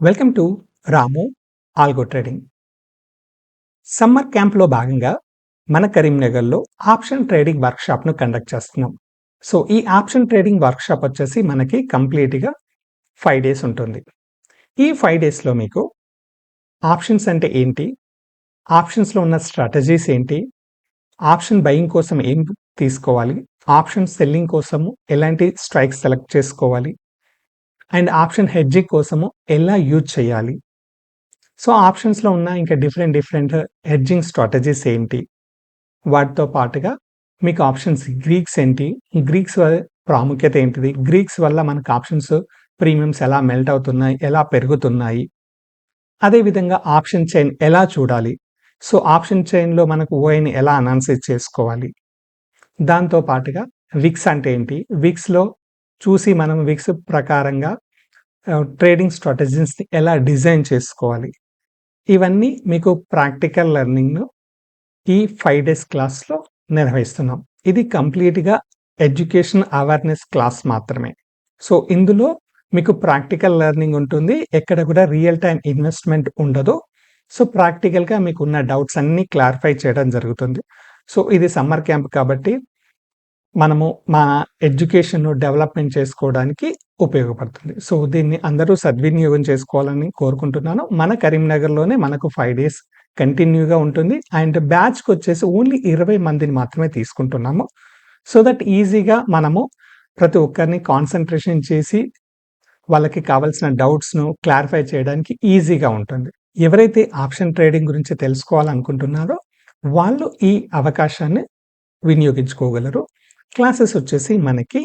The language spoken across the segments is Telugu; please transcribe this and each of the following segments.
Welcome to Ramu algo trading. Summer క్యాంప్లో భాగంగా మన కరీంనగర్లో ఆప్షన్ ట్రేడింగ్ వర్క్షాప్ను కండక్ట్ చేస్తున్నాం. సో ఈ ఆప్షన్ ట్రేడింగ్ వర్క్షాప్ వచ్చేసి మనకి కంప్లీట్గా 5 డేస్ ఉంటుంది. ఈ 5 డేస్లో మీకు ఆప్షన్స్ అంటే ఏంటి, ఆప్షన్స్లో ఉన్న స్ట్రాటజీస్ ఏంటి, ఆప్షన్ బయింగ్ కోసం ఏం తీసుకోవాలి, ఆప్షన్ సెల్లింగ్ కోసము ఎలాంటి స్ట్రైక్స్ సెలెక్ట్ చేసుకోవాలి అండ్ ఆప్షన్ హెడ్జింగ్ కోసము ఎలా యూజ్ చేయాలి. సో ఆప్షన్స్లో ఉన్న ఇంకా డిఫరెంట్ హెడ్జింగ్ స్ట్రాటజీస్ ఏంటి, వాటితో పాటుగా మీకు ఆప్షన్స్ గ్రీక్స్ ఏంటి, గ్రీక్స్ ప్రాముఖ్యత ఏంటిది, గ్రీక్స్ వల్ల మనకు ఆప్షన్స్ ప్రీమియమ్స్ ఎలా మెల్ట్ అవుతున్నాయి, ఎలా పెరుగుతున్నాయి, అదేవిధంగా ఆప్షన్ చైన్ ఎలా చూడాలి, సో ఆప్షన్ చైన్లో మనకు ఓఐని ఎలా అనాలిసిస్ చేసుకోవాలి, దాంతో పాటుగా విక్స్ అంటే ఏంటి, విక్స్లో చూసి మనం విక్స్ ప్రకారంగా ట్రేడింగ్ స్ట్రాటజీస్ని ఎలా డిజైన్ చేసుకోవాలి, ఇవన్నీ మీకు ప్రాక్టికల్ లెర్నింగ్ను ఈ 5 డేస్ క్లాస్లో నిర్వహిస్తున్నాం. ఇది కంప్లీట్గా ఎడ్యుకేషన్ అవేర్నెస్ క్లాస్ మాత్రమే. సో ఇందులో మీకు ప్రాక్టికల్ లెర్నింగ్ ఉంటుంది, ఎక్కడ కూడా రియల్ టైం ఇన్వెస్ట్మెంట్ ఉండదు. సో ప్రాక్టికల్గా మీకు ఉన్న డౌట్స్ అన్నీ క్లారిఫై చేయడం జరుగుతుంది. సో ఇది సమ్మర్ క్యాంప్ కాబట్టి మనము మా ఎడ్యుకేషన్ను డెవలప్మెంట్ చేసుకోవడానికి ఉపయోగపడుతుంది. సో దీన్ని అందరూ సద్వినియోగం చేసుకోవాలని కోరుకుంటున్నాను. మన కరీంనగర్లోనే మనకు 5 డేస్ కంటిన్యూగా ఉంటుంది అండ్ బ్యాచ్కి వచ్చేసి ఓన్లీ 20 మందిని మాత్రమే తీసుకుంటున్నాము. సో దట్ ఈజీగా మనము ప్రతి ఒక్కరిని కాన్సన్ట్రేషన్ చేసి వాళ్ళకి కావాల్సిన డౌట్స్ను క్లారిఫై చేయడానికి ఈజీగా ఉంటుంది. ఎవరైతే ఆప్షన్ ట్రేడింగ్ గురించి తెలుసుకోవాలనుకుంటున్నారో వాళ్ళు ఈ అవకాశాన్ని వినియోగించుకోగలరు. క్లాసెస్ వచ్చేసి మనకి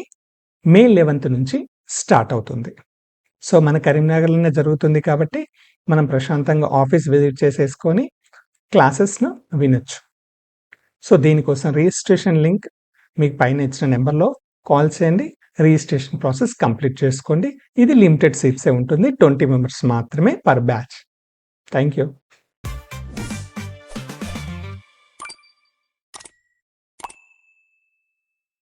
మే 11th నుంచి స్టార్ట్ అవుతుంది. సో మన కరీంనగర్లోనే జరుగుతుంది కాబట్టి మనం ప్రశాంతంగా ఆఫీస్ విజిట్ చేసేసుకొని క్లాసెస్ను వినొచ్చు. సో దీనికోసం రిజిస్ట్రేషన్ లింక్ మీకు పైన ఇచ్చిన నెంబర్లో కాల్ చేయండి, రిజిస్ట్రేషన్ ప్రాసెస్ కంప్లీట్ చేసుకోండి. ఇది లిమిటెడ్ సీట్సే ఉంటుంది, 20 మెంబర్స్ మాత్రమే పర్ బ్యాచ్. Thank you.